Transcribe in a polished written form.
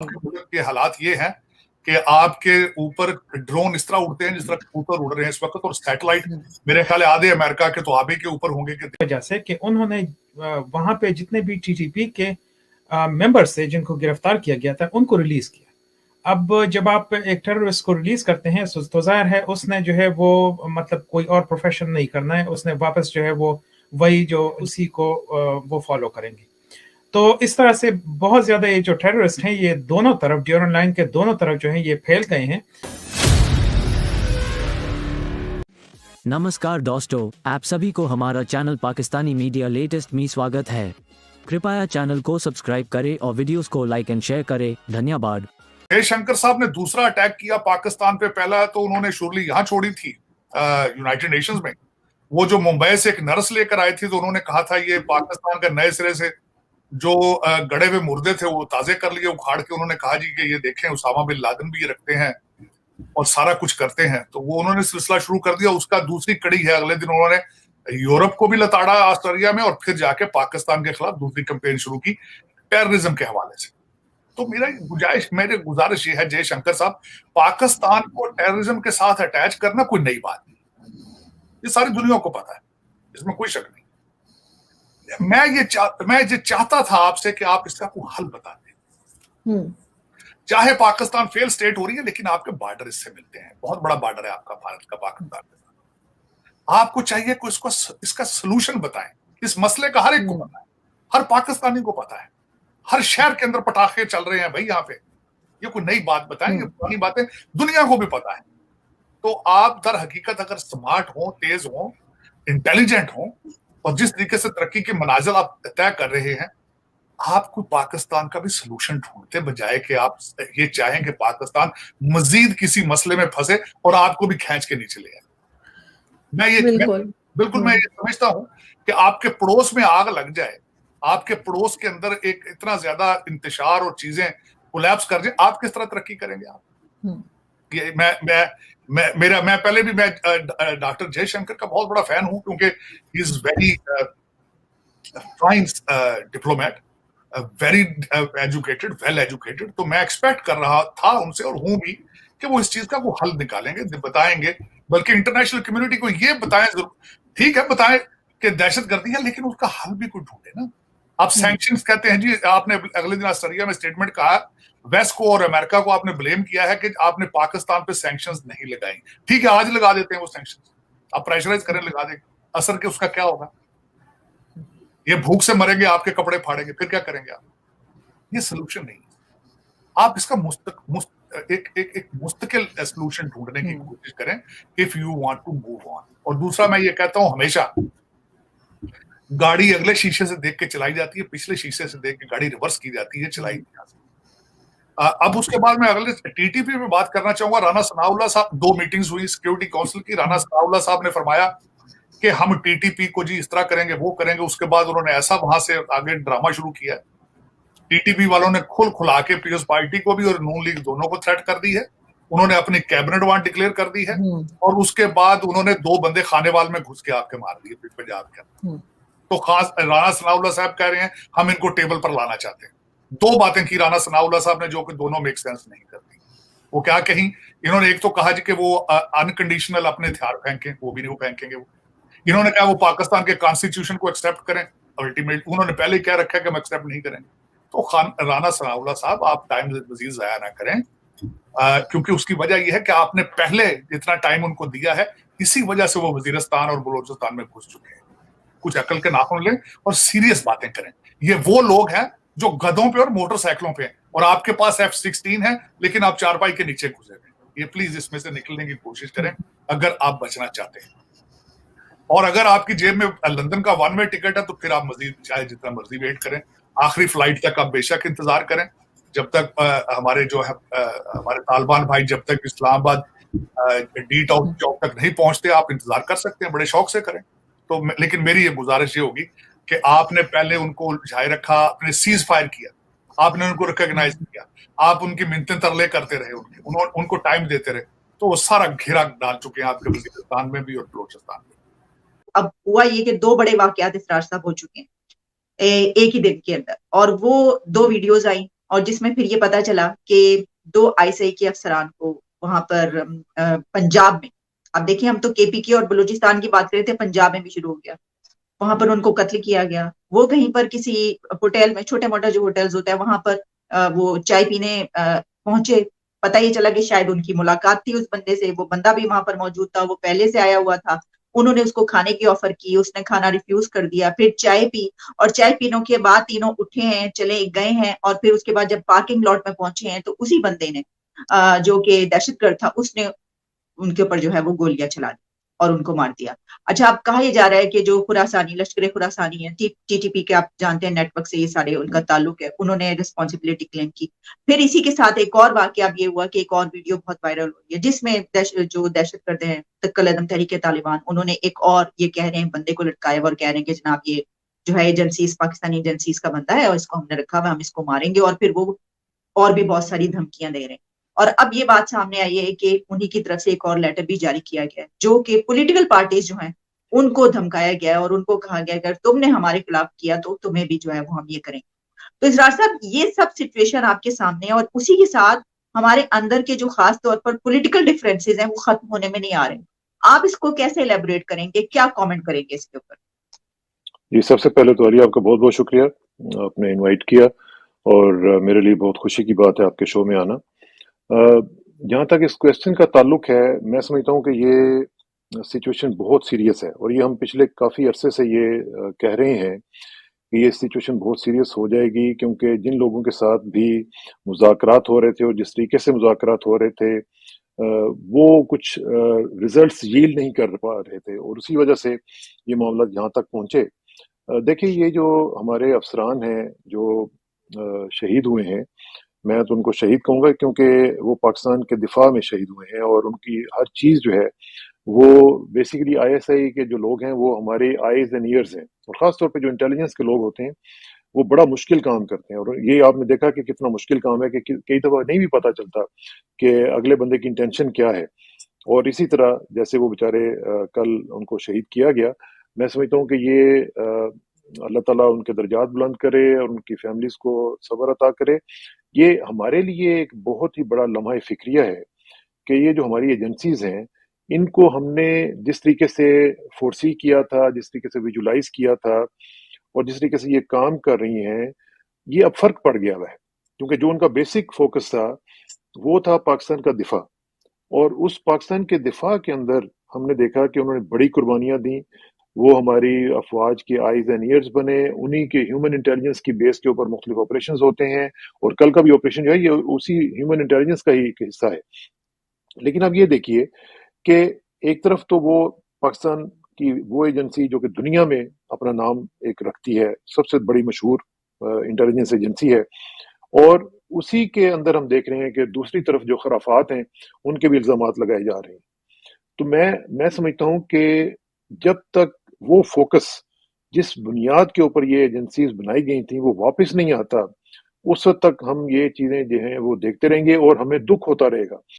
मुल्क के हालात ये हैं कि आपके ऊपर ड्रोन इस तरह उड़ते हैं जिस तरह कबूतर उड़ रहे हैं इस वक्त, और सैटेलाइट मेरे ख्याल आधे अमेरिका के तो आबे के ऊपर होंगे कि वजह से कि उन्होंने वहां पे जितने भी टीटीपी के मेंबर्स थे जिनको गिरफ्तार किया गया था उनको रिलीज किया। अब जब आप एक टेररिस्ट को रिलीज करते हैं तो जाहिर है उसने जो है वो मतलब कोई और प्रोफेशन नहीं करना है, उसने वापस जो है वो वही जो उसी को वो फॉलो करेंगे। तो इस तरह से बहुत ज्यादा ये जो टेररिस्ट हैं ये दोनों तरफ ड्यूरन लाइन के दोनों तरफ जो है ये फैल गए हैं। नमस्कार दोस्तों, आप सभी को हमारा चैनल पाकिस्तानी मीडिया लेटेस्ट में स्वागत है। कृपया चैनल को सब्सक्राइब करें और वीडियोस को लाइक एंड शेयर करें। धन्यवाद। जयशंकर साहब ने दूसरा अटैक किया पाकिस्तान पे। पहला तो उन्होंने शुरली यहाँ छोड़ी थी यूनाइटेड नेशंस में। वो जो मुंबई से एक नर्स लेकर आए थे तो उन्होंने कहा था ये पाकिस्तान का नए सिरे से जो गड़े हुए मुर्दे थे वो ताजे कर लिए उखाड़ के। उन्होंने कहा जी कि ये देखें उसामा बिन लादेन भी ये रखते हैं और सारा कुछ करते हैं। तो वो उन्होंने सिलसिला शुरू कर दिया। उसका दूसरी कड़ी है, अगले दिन उन्होंने यूरोप को भी लताड़ा ऑस्ट्रेलिया में और फिर जाके पाकिस्तान के खिलाफ दूसरी कैंपेन शुरू की टेररिज्म के हवाले से। तो मेरी गुजारिश ये है जयशंकर साहब, पाकिस्तान को टेररिज्म के साथ अटैच करना कोई नई बात नहीं, ये सारी दुनिया को पता है, इसमें कोई शक नहीं। मैं ये चाहता था आपसे कि आप इसका कोई हल बता दें। चाहे पाकिस्तान फेल स्टेट हो रही है लेकिन आपके बॉर्डर इससे मिलते हैं, बहुत बड़ा बॉर्डर है आपका भारत का पाकिस्तान के साथ। आपको चाहिए कि इसका सोल्यूशन बताएं। इस मसले का हर एक को पता है, हर पाकिस्तानी को पता है, हर शहर के अंदर पटाखे चल रहे हैं भाई यहाँ पे। ये कोई नई बात बताएं, ये पुरानी बातें दुनिया को भी पता है। तो आप दर हकीकत अगर स्मार्ट हो, तेज हो, इंटेलिजेंट हो और जिस तरीके से तरक्की के मनाजिल आप तय कर रहे हैं, आपको पाकिस्तान का भी सोल्यूशन ढूंढते बजाय कि आप ये चाहें कि पाकिस्तान मजीद किसी मसले में फंसे और आपको भी खींच के नीचे ले आए। मैं ये समझता हूं कि आपके पड़ोस में आग लग जाए, आपके पड़ोस के अंदर एक इतना ज्यादा इंतशार और चीजें कोलैप्स कर जाए, आप किस तरह तरक्की करेंगे आप? ये मैं पहले भी डॉक्टर जयशंकर का बहुत बड़ा फैन हूं क्योंकि he is very fine diplomat, very educated, well educated. तो मैं एक्सपेक्ट कर रहा था उनसे और हूं भी कि वो इस चीज का वो हल निकालेंगे, बताएंगे, बल्कि इंटरनेशनल कम्युनिटी को ये बताएं जरूर। ठीक है बताएं कि दहशतगर्दी है लेकिन उसका हल भी कोई ढूंढे ना। आप सैंक्शंस कहते हैं जी, आपने अगले दिन ऑस्ट्रेलिया में स्टेटमेंट कहा, वेस्ट को और अमेरिका को आपने ब्लेम किया है कि आपने पाकिस्तान पे सैंक्शंस नहीं लगाई। ठीक है आज लगा देते हैं वो सैंक्शंस, आप प्रेशराइज करें, लगा देंगे, असर के उसका क्या होगा? ये भूख से मरेंगे, आपके कपड़े फाड़ेंगे, फिर क्या करेंगे आप? ये सोल्यूशन नहीं है। आप इसका एक मुस्तकिल सोल्यूशन ढूंढने की कोशिश करें if you want to move on. और दूसरा मैं ये कहता हूं, हमेशा गाड़ी अगले शीशे से देख के चलाई जाती है, पिछले शीशे से देख के गाड़ी रिवर्स की जाती है, चलाई नहीं जाती। अब उसके बाद मैं अगले टीटीपी में बात करना चाहूंगा। राना सनाउल्लाह साहब, 2 मीटिंग्स हुई सिक्योरिटी काउंसिल की। राना सनाउल्लाह साहब ने फरमाया कि हम टीटीपी को जी इस तरह करेंगे, वो करेंगे। उसके बाद उन्होंने ऐसा वहां से आगे ड्रामा शुरू किया। टीटीपी वालों ने खुला के पीपल्स पार्टी को भी और नून लीग दोनों को थ्रेट कर दी है। उन्होंने अपनी कैबिनेट वहां डिक्लेयर कर दी है और उसके बाद उन्होंने 2 बंदे खानेवाल में घुस के आपके मार दिए पंजाब के अंदर। तो खास राना सनाउल्लाह साहब कह रहे हैं हम इनको टेबल पर लाना चाहते हैं। 2 बातें की राना सनाउल्लाह साहब ने जो कि दोनों मेक सेंस नहीं करती। वो क्या कही? इन्होंने एक तो कहा जी कि वो अनकंडीशनल अपने हथियार फेंकें, वो भी नहीं वो फेंकेंगे। वो इन्होंने कहा वो पाकिस्तान के कॉन्स्टिट्यूशन को एक्सेप्ट करें, अल्टीमेट उन्होंने पहले ही कह रखा है कि हम एक्सेप्ट नहीं करेंगे। तो राना सनाउल्लाह साहब आप टाइम मजीद जाया ना करें, क्योंकि उसकी वजह यह है कि आपने पहले जितना टाइम उनको दिया है, इसी वजह से वो वजीरिस्तान और बलोचिस्तान में घुस चुके हैं। कुछ अकल के नाखून लें और सीरियस बातें करें। ये वो लोग हैं जो गधों पे और मोटरसाइकिलों पे हैं और आपके पास F-16 है लेकिन आप चारपाई के नीचे घुसे हुए। ये प्लीज इसमें से निकलने की कोशिश करें अगर आप बचना चाहते हैं। और अगर आपकी जेब में लंदन का 1 वे टिकट है तो फिर आप मजीद चाहे जितना मर्जी वेट करें, आखिरी फ्लाइट तक आप बेशक इंतजार करें। जब तक हमारे जो है हमारे तालिबान भाई जब तक इस्लामाबाद डी टाउन चौक तक नहीं पहुंचते, आप इंतजार कर सकते हैं, बड़े शौक से करें। तो लेकिन मेरी ये गुजारिश ये होगी कि आपने पहले उनको उलझाए रखा, आपने सीज फायर किया, आपने उनको रिकॉग्नाइज किया, आप उनकी मिन्नतें तरले करते रहे, उनको टाइम देते रहे, तो वो सारा घेरा डाल चुके हैं आपके वजीरिस्तान में भी और बलोचिस्तान में। अब हुआ ये कि 2 बड़े वाकयात इसरार साहब हो चुके हैं एक ही दिन के अंदर, और वो 2 वीडियोज आई اور جس میں پھر یہ پتا چلا کہ 2 ISI کے افسران کو وہاں پر پنجاب میں، اب دیکھیں ہم تو KP کی اور بلوچستان کی بات کرے تھے، پنجاب میں بھی شروع ہو گیا، وہاں پر ان کو قتل کیا گیا. وہ کہیں پر کسی ہوٹل میں، چھوٹے موٹا جو ہوٹلز ہوتا ہے وہاں پر وہ چائے پینے پہنچے، پتہ یہ چلا کہ شاید ان کی ملاقات تھی اس بندے سے، وہ بندہ بھی وہاں پر موجود تھا، وہ پہلے سے آیا ہوا تھا. انہوں نے اس کو کھانے کی آفر کی، اس نے کھانا ریفیوز کر دیا، پھر چائے پی، اور چائے پینے کے بعد تینوں اٹھے ہیں، چلے گئے ہیں، اور پھر اس کے بعد جب پارکنگ لاٹ میں پہنچے ہیں تو اسی بندے نے جو کہ دہشت گرد تھا، اس نے ان کے اوپر جو ہے وہ گولیاں چلا دی اور ان کو مار دیا. اچھا، اب کہا یہ جا رہا ہے کہ جو خراسانی، لشکر خراسانی ہے، TTP کے آپ جانتے ہیں نیٹ ورک سے یہ سارے ان کا تعلق ہے، انہوں نے رسپانسبلٹی کلیم کی. پھر اسی کے ساتھ ایک اور واقعہ اب یہ ہوا کہ ایک اور ویڈیو بہت وائرل ہوئی ہے جس میں جو دہشت گرد ہیں کالعدم تحریک طالبان، انہوں نے ایک اور یہ کہہ رہے ہیں بندے کو لٹکایا اور کہہ رہے ہیں کہ جناب یہ جو ہے ایجنسیز، پاکستانی ایجنسیز کا بندہ ہے اور اس کو ہم نے رکھا ہوا، ہم اس کو ماریں گے، اور پھر وہ اور بھی بہت ساری دھمکیاں دے رہے ہیں. اور اب یہ بات سامنے آئی ہے کہ انہی کی طرف سے ایک اور لیٹر بھی جاری کیا گیا ہے جو کہ پولیٹیکل پارٹیز جو ہیں ان کو دھمکایا گیا ہے اور ان کو کہا گیا اگر تم نے ہمارے خلاف کیا تو تمہیں بھی جو ہے وہ ہم یہ کریں. تو اسرار صاحب یہ سب سچویشن آپ کے سامنے ہے، اور اسی کے ساتھ ہمارے اندر کے جو خاص طور پر پولیٹیکل ڈفرینسز ہیں وہ ختم ہونے میں نہیں آ رہے. آپ اس کو کیسے ایلیبوریٹ کریں گے، کیا کامنٹ کریں گے اس کے اوپر؟ جی، سب سے پہلے تو عالیہ آپ کا بہت بہت شکریہ، آپ نے انوائٹ کیا، اور میرے لیے بہت خوشی کی بات ہے آپ کے شو میں آنا. جہاں تک اس کویسچن کا تعلق ہے، میں سمجھتا ہوں کہ یہ سچویشن بہت سیریس ہے، اور یہ ہم پچھلے کافی عرصے سے یہ کہہ رہے ہیں کہ یہ سچویشن بہت سیریس ہو جائے گی، کیونکہ جن لوگوں کے ساتھ بھی مذاکرات ہو رہے تھے اور جس طریقے سے مذاکرات ہو رہے تھے وہ کچھ ریزلٹس ییلڈ نہیں کر پا رہے تھے، اور اسی وجہ سے یہ معاملات یہاں تک پہنچے. دیکھیں، یہ جو ہمارے افسران ہیں جو شہید ہوئے ہیں، میں تو ان کو شہید کہوں گا کیونکہ وہ پاکستان کے دفاع میں شہید ہوئے ہیں، اور ان کی ہر چیز جو ہے وہ بیسیکلی ISI کے جو لوگ ہیں وہ ہمارے آئیز اینڈ ایئرز ہیں، اور خاص طور پہ جو انٹیلیجنس کے لوگ ہوتے ہیں وہ بڑا مشکل کام کرتے ہیں. اور یہ آپ نے دیکھا کہ کتنا مشکل کام ہے کہ کئی دفعہ نہیں بھی پتہ چلتا کہ اگلے بندے کی انٹینشن کیا ہے. اور اسی طرح جیسے وہ بیچارے کل ان کو شہید کیا گیا، میں سمجھتا ہوں کہ یہ اللہ تعالیٰ ان کے درجات بلند کرے اور ان کی فیملیز کو صبر عطا کرے. یہ ہمارے لیے ایک بہت ہی بڑا لمحہ فکریہ ہے کہ یہ جو ہماری ایجنسیز ہیں ان کو ہم نے جس طریقے سے فورسی کیا تھا، جس طریقے سے ویژولائز کیا تھا، اور جس طریقے سے یہ کام کر رہی ہیں، یہ اب فرق پڑ گیا ہے، کیونکہ جو ان کا بیسک فوکس تھا وہ تھا پاکستان کا دفاع. اور اس پاکستان کے دفاع کے اندر ہم نے دیکھا کہ انہوں نے بڑی قربانیاں دیں. وہ ہماری افواج کے آئیز اینڈ ایئرز بنے، انہی کے ہیومن انٹیلیجنس کی بیس کے اوپر مختلف آپریشنز ہوتے ہیں، اور کل کا بھی آپریشن جو ہے یہ اسی ہیومن انٹیلیجنس کا ہی ایک حصہ ہے. لیکن اب یہ دیکھیے کہ ایک طرف تو وہ پاکستان کی وہ ایجنسی جو کہ دنیا میں اپنا نام ایک رکھتی ہے، سب سے بڑی مشہور انٹیلیجنس ایجنسی ہے، اور اسی کے اندر ہم دیکھ رہے ہیں کہ دوسری طرف جو خرافات ہیں ان کے بھی الزامات لگائے جا رہے ہیں. تو میں سمجھتا ہوں کہ جب تک وہ فوکس جس بنیاد کے اوپر یہ ایجنسیز بنائی گئی تھیں وہ واپس نہیں آتا، اس وقت تک ہم یہ چیزیں جو ہیں وہ دیکھتے رہیں گے اور ہمیں دکھ ہوتا رہے گا.